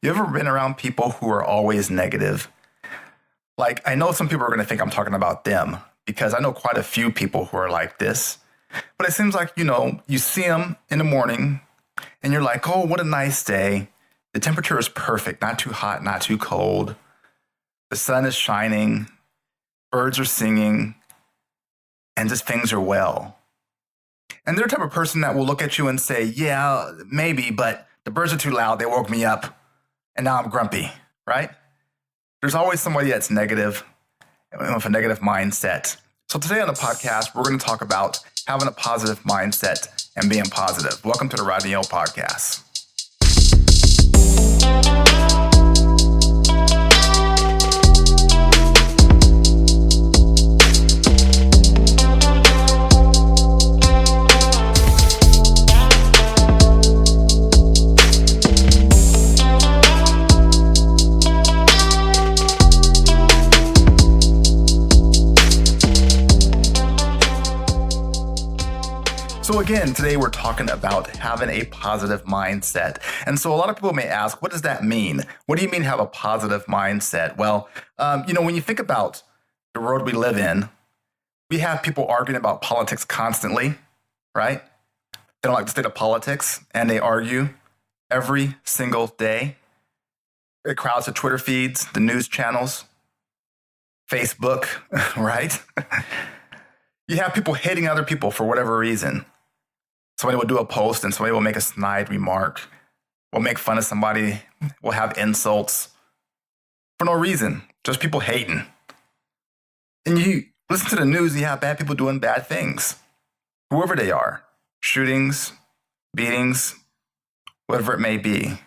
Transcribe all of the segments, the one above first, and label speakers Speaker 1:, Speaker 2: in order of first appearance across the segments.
Speaker 1: You ever been around people who are always negative? Like, I know some people are going to think I'm talking about them because I know quite a few people who are like this. But it seems like, you see them in the morning and you're like, oh, what a nice day. The temperature is perfect, not too hot, not too cold. The sun is shining, birds are singing, and just things are well. And they're the type of person that will look at you and say, yeah, maybe, but the birds are too loud. They woke me up and now I'm grumpy, right? There's always somebody that's negative with a negative mindset. So today on the podcast, we're going to talk about having a positive mindset and being positive. Welcome to the Rodney podcast. So again, today we're talking about having a positive mindset. And so a lot of people may ask, what does that mean? What do you mean have a positive mindset? Well, when you think about the world we live in, we have people arguing about politics constantly, right? They don't like the state of politics and they argue every single day. It crowds the Twitter feeds, the news channels, Facebook, right? You have people hating other people for whatever reason. Somebody will do a post and somebody will make a snide remark. We'll make fun of somebody. We'll have insults for no reason. Just people hating. And you listen to the news, you have bad people doing bad things. Whoever they are. Shootings, beatings, whatever it may be.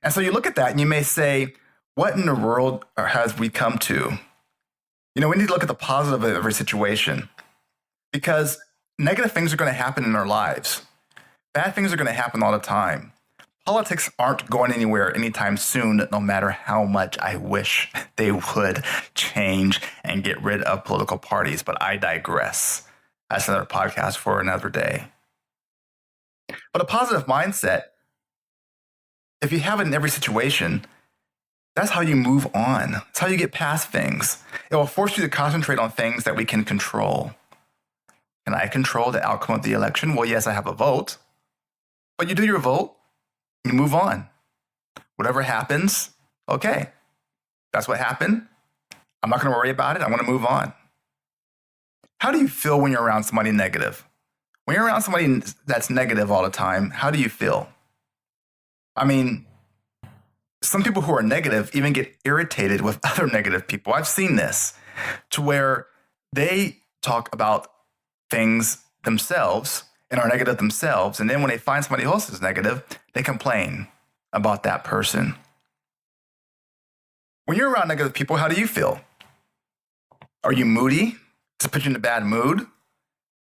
Speaker 1: And so you look at that and you may say, what in the world has we come to? We need to look at the positive of every situation. Because negative things are going to happen in our lives. Bad things are going to happen all the time. Politics aren't going anywhere anytime soon, no matter how much I wish they would change and get rid of political parties. But I digress. That's another podcast for another day. But a positive mindset, if you have it in every situation, that's how you move on. That's how you get past things. It will force you to concentrate on things that we can control. Can I control the outcome of the election? Well, yes, I have a vote. But you do your vote, you move on. Whatever happens, okay. That's what happened. I'm not going to worry about it. I want to move on. How do you feel when you're around somebody negative? When you're around somebody that's negative all the time, how do you feel? I mean, some people who are negative even get irritated with other negative people. I've seen this to where they talk about things themselves and are negative themselves. And then when they find somebody else is negative, they complain about that person. When you're around negative people, how do you feel? Are you moody? Does it put you in a bad mood?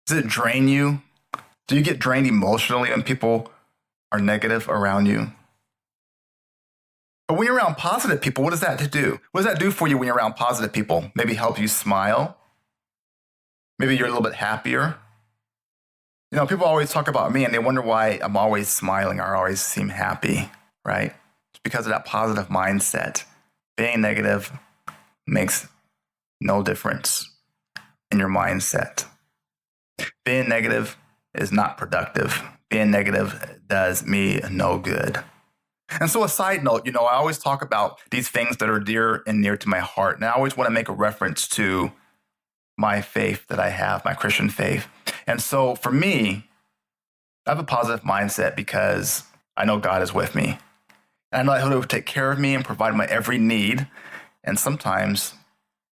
Speaker 1: Does it drain you? Do you get drained emotionally when people are negative around you? But when you're around positive people, what does that do? What does that do for you when you're around positive people? Maybe help you smile. Maybe you're a little bit happier. People always talk about me and they wonder why I'm always smiling or always seem happy, right? It's because of that positive mindset. Being negative makes no difference in your mindset. Being negative is not productive. Being negative does me no good. And so a side note, I always talk about these things that are dear and near to my heart. And I always want to make a reference to my faith that I have, my Christian faith. And so for me, I have a positive mindset because I know God is with me. And I know He'll take care of me and provide my every need. And sometimes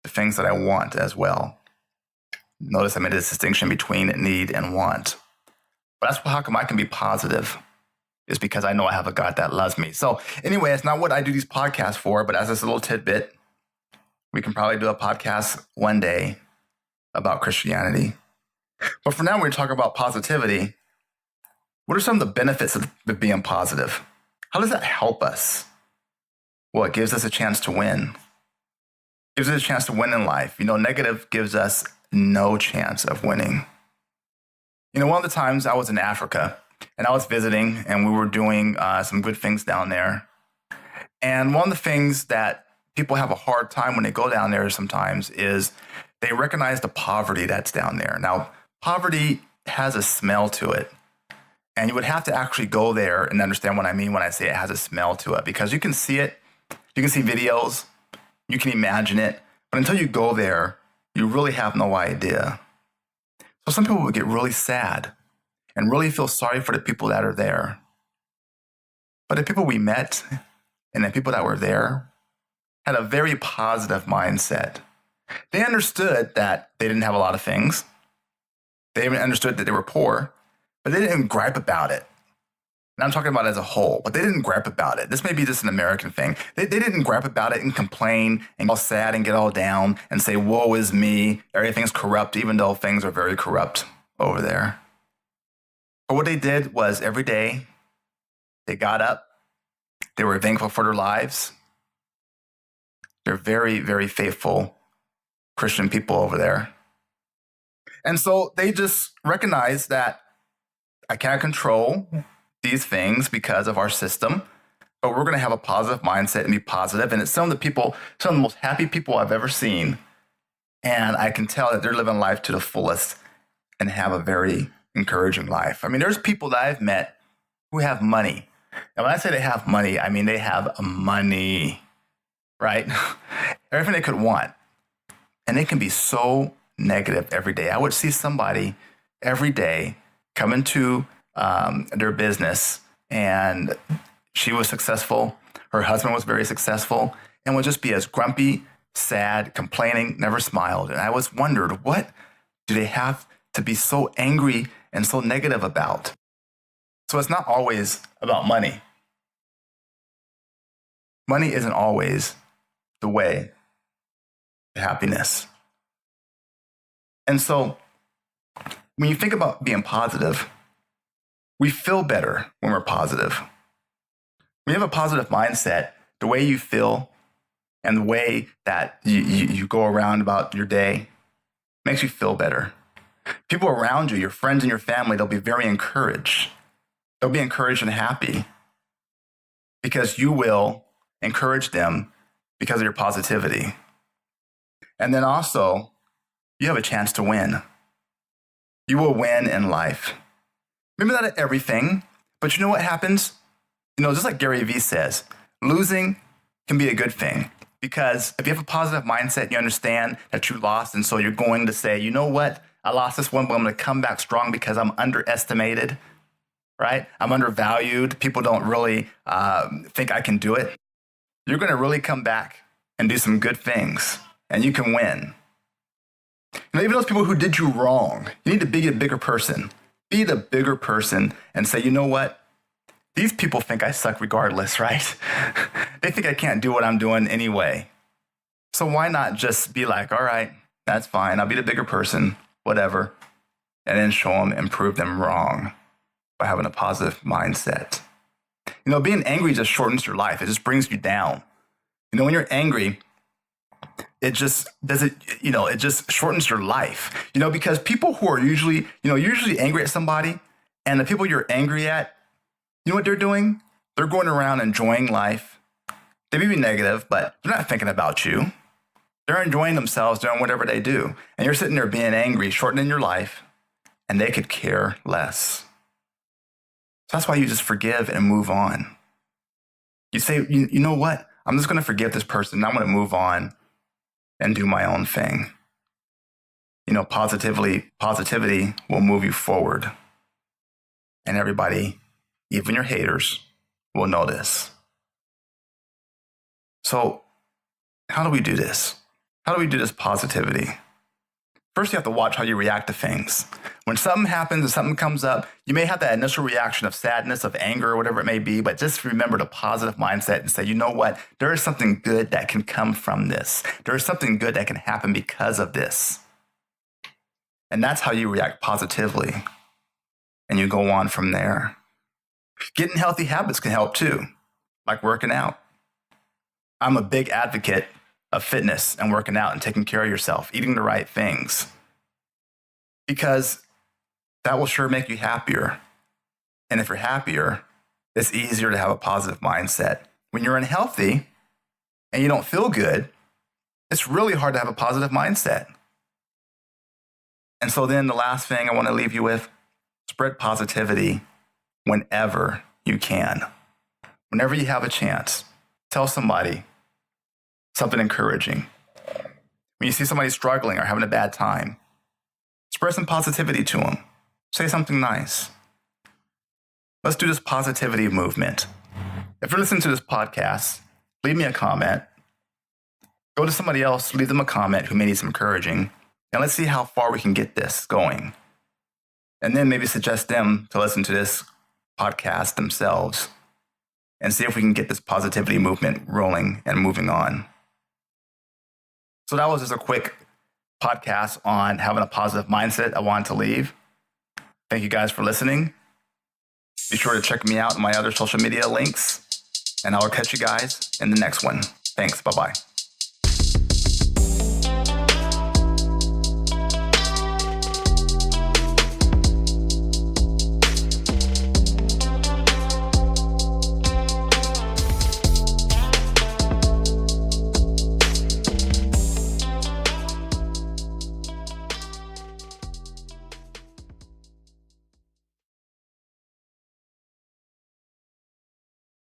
Speaker 1: the things that I want as well. Notice I made this distinction between need and want. But that's how come I can be positive. Is because I know I have a God that loves me. So anyway, it's not what I do these podcasts for, but as this little tidbit, we can probably do a podcast one day about Christianity. But for now, we're talking about positivity. What are some of the benefits of being positive? How does that help us? Well, it gives us a chance to win. It gives us a chance to win in life. Negative gives us no chance of winning. One of the times I was in Africa and I was visiting and we were doing some good things down there. And one of the things that people have a hard time when they go down there sometimes is they recognize the poverty that's down there. Now, poverty has a smell to it. And you would have to actually go there and understand what I mean when I say it has a smell to it, because you can see it, you can see videos, you can imagine it, but until you go there, you really have no idea. So some people would get really sad and really feel sorry for the people that are there. But the people we met and the people that were there had a very positive mindset. They understood that they didn't have a lot of things. They even understood that they were poor, but they didn't gripe about it. And I'm talking about it as a whole, but they didn't gripe about it. This may be just an American thing. They didn't gripe about it and complain and get all sad and get all down and say, woe is me, everything's corrupt, even though things are very corrupt over there. But what they did was every day they got up, they were thankful for their lives. They're very, very faithful Christian people over there. And so they just recognize that I can't control these things because of our system, but we're going to have a positive mindset and be positive. And it's some of the most happy people I've ever seen. And I can tell that they're living life to the fullest and have a very encouraging life. I mean, there's people that I've met who have money. And when I say they have money, I mean they have money, right? Everything they could want. And they can be so negative every day. I would see somebody every day come into their business, and she was successful. Her husband was very successful, and would just be as grumpy, sad, complaining, never smiled. And I always wondered, what do they have to be so angry and so negative about? So it's not always about money. Money isn't always the way to happiness. And so when you think about being positive, we feel better when we're positive. When you have a positive mindset, the way you feel and the way that you go around about your day makes you feel better. People around you, your friends and your family, they'll be very encouraged. They'll be encouraged and happy because you will encourage them because of your positivity. And then also, you have a chance to win. You will win in life. Maybe not at everything, but you know what happens? Just like Gary Vee says, losing can be a good thing, because if you have a positive mindset, you understand that you lost. And so you're going to say, you know what? I lost this one, but I'm going to come back strong because I'm underestimated, right? I'm undervalued. People don't really think I can do it. You're going to really come back and do some good things, and you can win. Even those people who did you wrong, you need to be a bigger person. Be the bigger person and say, you know what? These people think I suck regardless, right? They think I can't do what I'm doing anyway. So why not just be like, all right, that's fine. I'll be the bigger person, whatever. And then show them and prove them wrong by having a positive mindset. Being angry just shortens your life. It just brings you down. When you're angry, it just it just shortens your life, because people who are usually angry at somebody, and the people you're angry at, you know what they're doing? They're going around enjoying life. They may be negative, but they're not thinking about you. They're enjoying themselves doing whatever they do. And you're sitting there being angry, shortening your life, and they could care less. So that's why you just forgive and move on. You say, you know what? I'm just going to forgive this person. I'm going to move on and do my own thing. Positivity will move you forward. And everybody, even your haters, will notice. So how do we do this? How do we do this positivity? First, you have to watch how you react to things. When something happens and something comes up, you may have that initial reaction of sadness, of anger, or whatever it may be, but just remember the positive mindset and say, you know what? There is something good that can come from this. There is something good that can happen because of this. And that's how you react positively. And you go on from there. Getting healthy habits can help too, like working out. I'm a big advocate of fitness and working out and taking care of yourself, eating the right things, because that will sure make you happier. And if you're happier, it's easier to have a positive mindset When you're unhealthy and you don't feel good, it's really hard to have a positive mindset. And so then the last thing I want to leave you with, spread positivity whenever you can. Whenever you have a chance, tell somebody something encouraging. When you see somebody struggling or having a bad time, spread some positivity to them. Say something nice. Let's do this positivity movement. If you're listening to this podcast, leave me a comment. Go to somebody else, leave them a comment who may need some encouraging, and let's see how far we can get this going. And then maybe suggest them to listen to this podcast themselves and see if we can get this positivity movement rolling and moving on. So that was just a quick podcast on having a positive mindset I wanted to leave. Thank you guys for listening. Be sure to check me out on my other social media links, and I will catch you guys in the next one. Thanks. Bye-bye.